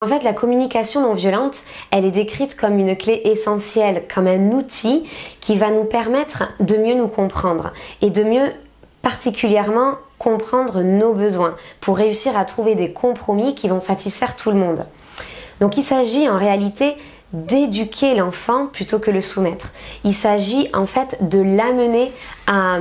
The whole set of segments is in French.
En fait, la communication non violente, elle est décrite comme une clé essentielle, comme un outil qui va nous permettre de mieux nous comprendre et de mieux particulièrement comprendre nos besoins pour réussir à trouver des compromis qui vont satisfaire tout le monde. Donc il s'agit en réalité d'éduquer l'enfant plutôt que le soumettre. Il s'agit en fait de l'amener à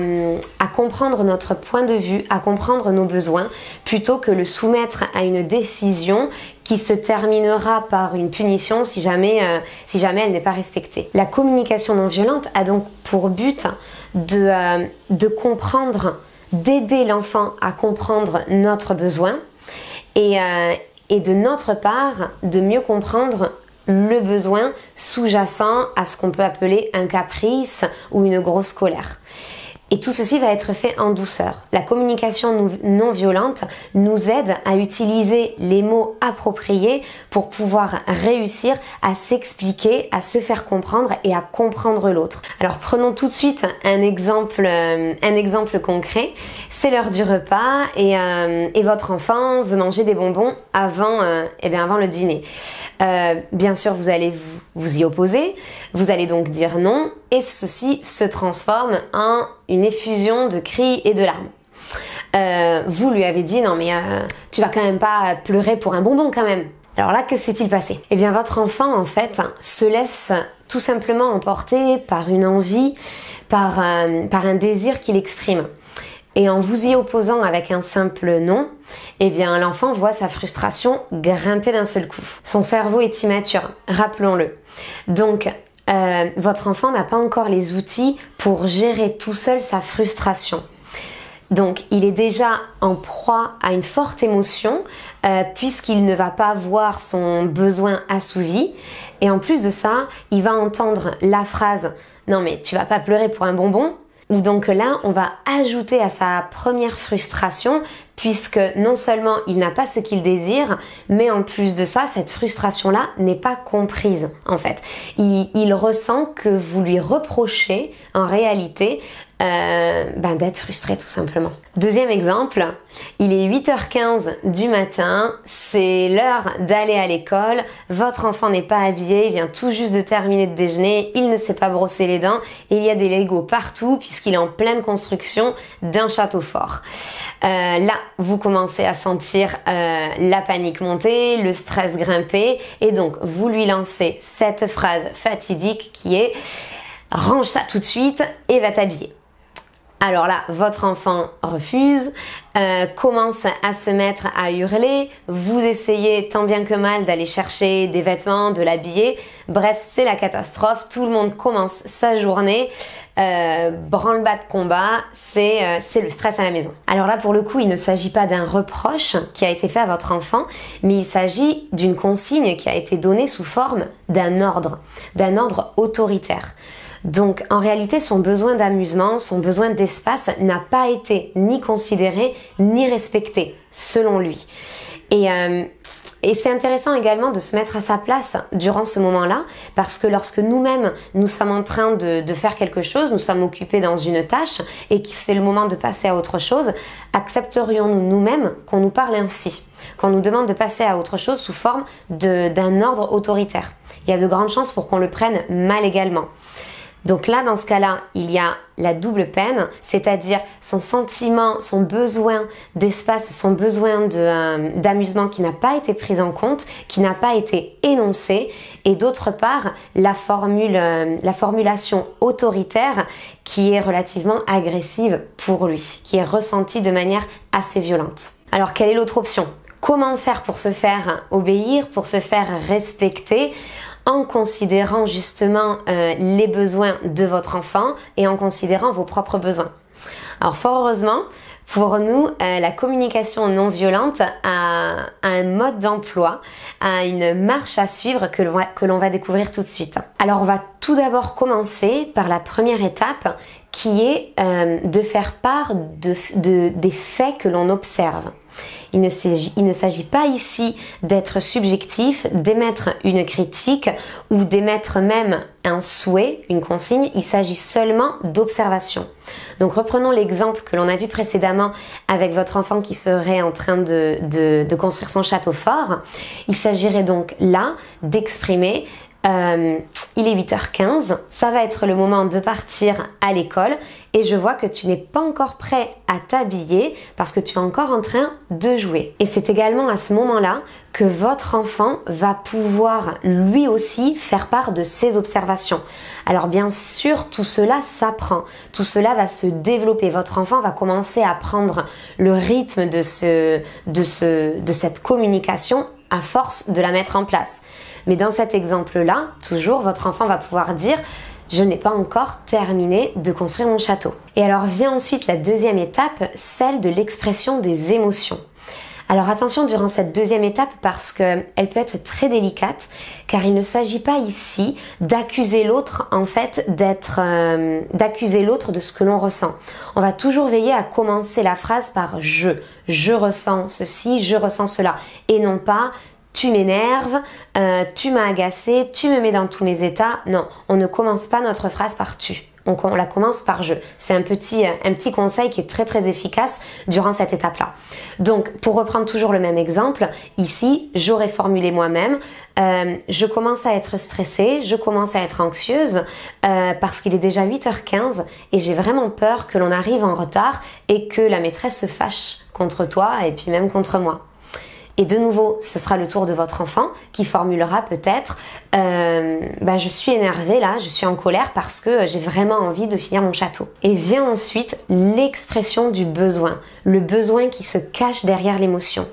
comprendre notre point de vue, à comprendre nos besoins, plutôt que le soumettre à une décision qui se terminera par une punition si jamais elle n'est pas respectée. La communication non violente a donc pour but de comprendre, d'aider l'enfant à comprendre notre besoin et de notre part de mieux comprendre le besoin sous-jacent à ce qu'on peut appeler un caprice ou une grosse colère. Et tout ceci va être fait en douceur. La communication non violente nous aide à utiliser les mots appropriés pour pouvoir réussir à s'expliquer, à se faire comprendre et à comprendre l'autre. Alors prenons tout de suite un exemple concret. C'est l'heure du repas et votre enfant veut manger des bonbons avant le dîner. Bien sûr, vous allez vous y opposer, vous allez donc dire non et ceci se transforme en une effusion de cris et de larmes. Vous lui avez dit non mais tu vas quand même pas pleurer pour un bonbon quand même. Alors là, que s'est-il passé? Eh bien votre enfant en fait se laisse tout simplement emporter par une envie, par un désir qu'il exprime. Et en vous y opposant avec un simple non, eh bien l'enfant voit sa frustration grimper d'un seul coup. Son cerveau est immature, rappelons-le. Donc votre enfant n'a pas encore les outils pour gérer tout seul sa frustration. Donc il est déjà en proie à une forte émotion puisqu'il ne va pas voir son besoin assouvi. Et en plus de ça, il va entendre la phrase « Non mais tu vas pas pleurer pour un bonbon ?» Ou donc là, on va ajouter à sa première frustration puisque non seulement il n'a pas ce qu'il désire, mais en plus de ça, cette frustration-là n'est pas comprise en fait. Il ressent que vous lui reprochez en réalité d'être frustré tout simplement. Deuxième exemple, il est 8h15 du matin, c'est l'heure d'aller à l'école, votre enfant n'est pas habillé, il vient tout juste de terminer de déjeuner, il ne sait pas brosser les dents et il y a des Legos partout puisqu'il est en pleine construction d'un château fort. Là, vous commencez à sentir la panique monter, le stress grimper et donc vous lui lancez cette phrase fatidique qui est « range ça tout de suite et va t'habiller ». Alors là, votre enfant refuse, commence à se mettre à hurler, vous essayez tant bien que mal d'aller chercher des vêtements, de l'habiller, bref, c'est la catastrophe, tout le monde commence sa journée, branle-bas de combat, c'est le stress à la maison. Alors là, pour le coup, il ne s'agit pas d'un reproche qui a été fait à votre enfant, mais il s'agit d'une consigne qui a été donnée sous forme d'un ordre autoritaire. Donc en réalité, son besoin d'amusement, son besoin d'espace n'a pas été ni considéré ni respecté, selon lui. Et c'est intéressant également de se mettre à sa place durant ce moment-là, parce que lorsque nous-mêmes, nous sommes en train de faire quelque chose, nous sommes occupés dans une tâche et que c'est le moment de passer à autre chose, accepterions-nous nous-mêmes qu'on nous parle ainsi, qu'on nous demande de passer à autre chose sous forme d'un ordre autoritaire? Il y a de grandes chances pour qu'on le prenne mal également. Donc là, dans ce cas-là, il y a la double peine, c'est-à-dire son sentiment, son besoin d'espace, son besoin d'amusement qui n'a pas été pris en compte, qui n'a pas été énoncé, et d'autre part, la formulation autoritaire qui est relativement agressive pour lui, qui est ressentie de manière assez violente. Alors, quelle est l'autre option? Comment faire pour se faire obéir, pour se faire respecter en considérant justement les besoins de votre enfant et en considérant vos propres besoins? Alors fort heureusement, pour nous, la communication non violente a un mode d'emploi, a une marche à suivre que l'on va découvrir tout de suite. Alors on va tout d'abord commencer par la première étape qui est de faire part des faits que l'on observe. Il ne s'agit pas ici d'être subjectif, d'émettre une critique ou d'émettre même un souhait, une consigne. Il s'agit seulement d'observation. Donc reprenons l'exemple que l'on a vu précédemment avec votre enfant qui serait en train de construire son château fort. Il s'agirait donc là d'exprimer il est 8h15, ça va être le moment de partir à l'école et je vois que tu n'es pas encore prêt à t'habiller parce que tu es encore en train de jouer. Et c'est également à ce moment-là que votre enfant va pouvoir lui aussi faire part de ses observations. Alors bien sûr, tout cela s'apprend, tout cela va se développer. Votre enfant va commencer à prendre le rythme de cette communication à force de la mettre en place. Mais dans cet exemple-là, toujours, votre enfant va pouvoir dire « Je n'ai pas encore terminé de construire mon château ». Et alors vient ensuite la deuxième étape, celle de l'expression des émotions. Alors attention durant cette deuxième étape parce qu'elle peut être très délicate, car il ne s'agit pas ici d'accuser l'autre en fait d'accuser l'autre de ce que l'on ressent. On va toujours veiller à commencer la phrase par je ressens ceci, je ressens cela, et non pas tu m'énerves, tu m'as agacé, tu me mets dans tous mes états. Non, on ne commence pas notre phrase par tu. On la commence par je. C'est un petit conseil qui est très très efficace durant cette étape-là. Donc, pour reprendre toujours le même exemple, ici, j'aurais formulé moi-même, je commence à être stressée, je commence à être anxieuse parce qu'il est déjà 8h15 et j'ai vraiment peur que l'on arrive en retard et que la maîtresse se fâche contre toi et puis même contre moi. Et de nouveau, ce sera le tour de votre enfant qui formulera peut-être je suis énervée là, je suis en colère parce que j'ai vraiment envie de finir mon château. Et vient ensuite l'expression du besoin, le besoin qui se cache derrière l'émotion.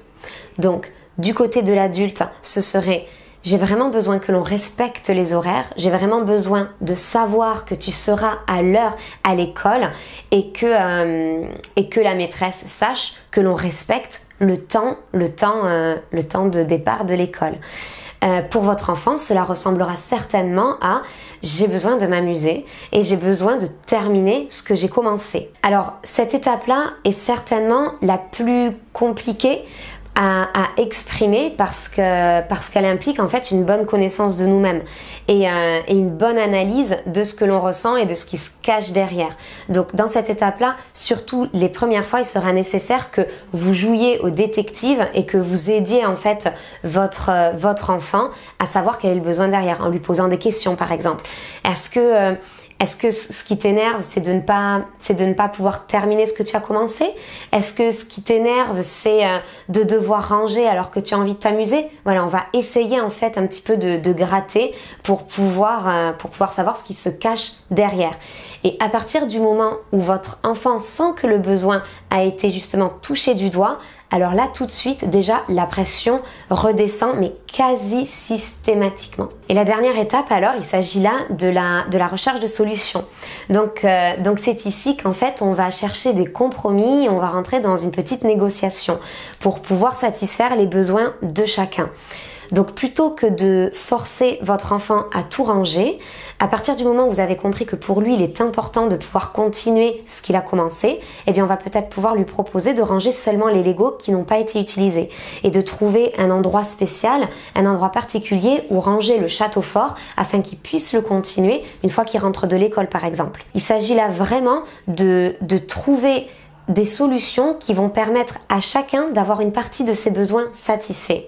Donc, du côté de l'adulte, ce serait j'ai vraiment besoin que l'on respecte les horaires, j'ai vraiment besoin de savoir que tu seras à l'heure à l'école et que la maîtresse sache que l'on respecte le temps de départ de l'école. Pour votre enfant, cela ressemblera certainement à j'ai besoin de m'amuser et j'ai besoin de terminer ce que j'ai commencé. Alors cette étape-là est certainement la plus compliquée à exprimer parce qu'elle implique en fait une bonne connaissance de nous-mêmes et une bonne analyse de ce que l'on ressent et de ce qui se cache derrière. Donc dans cette étape-là, surtout les premières fois, il sera nécessaire que vous jouiez au détective et que vous aidiez en fait votre enfant à savoir quel est le besoin derrière, en lui posant des questions par exemple. Est-ce que ce qui t'énerve, c'est de ne pas pouvoir terminer ce que tu as commencé? Est-ce que ce qui t'énerve, c'est de devoir ranger alors que tu as envie de t'amuser? Voilà, on va essayer en fait un petit peu de gratter pour pouvoir savoir ce qui se cache derrière. Et à partir du moment où votre enfant sent que le besoin a été justement touché du doigt, alors là tout de suite déjà la pression redescend mais quasi systématiquement. Et la dernière étape alors, il s'agit là de la recherche de solutions. Donc c'est ici qu'en fait on va chercher des compromis, on va rentrer dans une petite négociation pour pouvoir satisfaire les besoins de chacun. Donc plutôt que de forcer votre enfant à tout ranger, à partir du moment où vous avez compris que pour lui il est important de pouvoir continuer ce qu'il a commencé, eh bien on va peut-être pouvoir lui proposer de ranger seulement les Legos qui n'ont pas été utilisés et de trouver un endroit spécial, un endroit particulier où ranger le château fort afin qu'il puisse le continuer une fois qu'il rentre de l'école par exemple. Il s'agit là vraiment de trouver des solutions qui vont permettre à chacun d'avoir une partie de ses besoins satisfaits.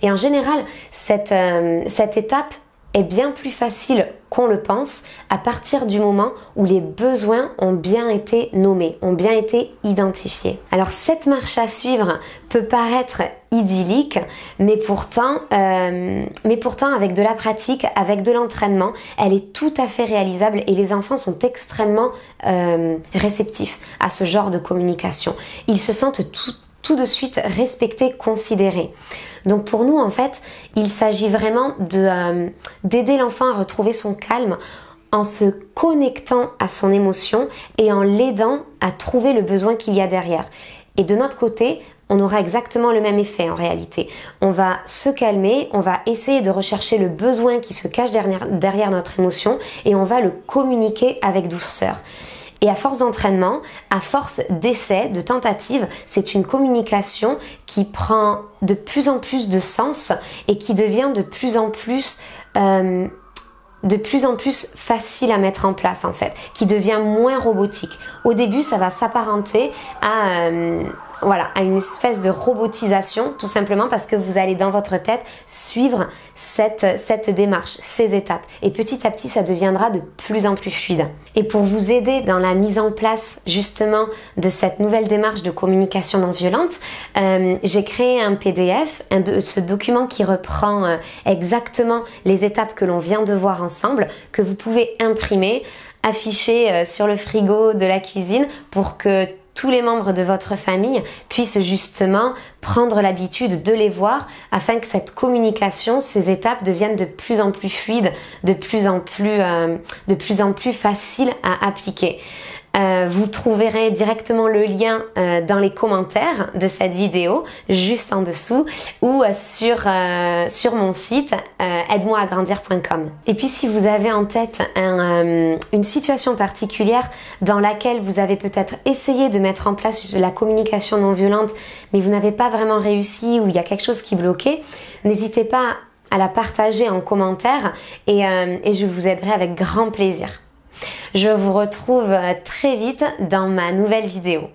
Et en général, cette étape est bien plus facile qu'on le pense à partir du moment où les besoins ont bien été nommés, ont bien été identifiés. Alors cette marche à suivre peut paraître idyllique, mais pourtant avec de la pratique, avec de l'entraînement, elle est tout à fait réalisable et les enfants sont extrêmement réceptifs à ce genre de communication. Ils se sentent tout de suite respectés, considérés. Donc pour nous en fait, il s'agit vraiment d'aider l'enfant à retrouver son calme en se connectant à son émotion et en l'aidant à trouver le besoin qu'il y a derrière. Et de notre côté, on aura exactement le même effet en réalité. On va se calmer, on va essayer de rechercher le besoin qui se cache derrière notre émotion et on va le communiquer avec douceur. Et à force d'entraînement, à force d'essais, de tentatives, c'est une communication qui prend de plus en plus de sens et qui devient de plus en plus facile à mettre en place en fait, qui devient moins robotique. Au début, ça va s'apparenter à une espèce de robotisation, tout simplement parce que vous allez dans votre tête suivre cette démarche, ces étapes. Et petit à petit, ça deviendra de plus en plus fluide. Et pour vous aider dans la mise en place justement de cette nouvelle démarche de communication non violente, j'ai créé un PDF, ce document qui reprend exactement les étapes que l'on vient de voir ensemble, que vous pouvez imprimer, afficher sur le frigo de la cuisine pour que tous les membres de votre famille puissent justement prendre l'habitude de les voir afin que cette communication, ces étapes deviennent de plus en plus fluides, de plus en plus faciles à appliquer. Vous trouverez directement le lien dans les commentaires de cette vidéo, juste en dessous, ou sur mon site aide-moi-à-grandir.com. Et puis si vous avez en tête une situation particulière dans laquelle vous avez peut-être essayé de mettre en place la communication non violente, mais vous n'avez pas vraiment réussi, ou il y a quelque chose qui bloquait, n'hésitez pas à la partager en commentaire et je vous aiderai avec grand plaisir. Je vous retrouve très vite dans ma nouvelle vidéo.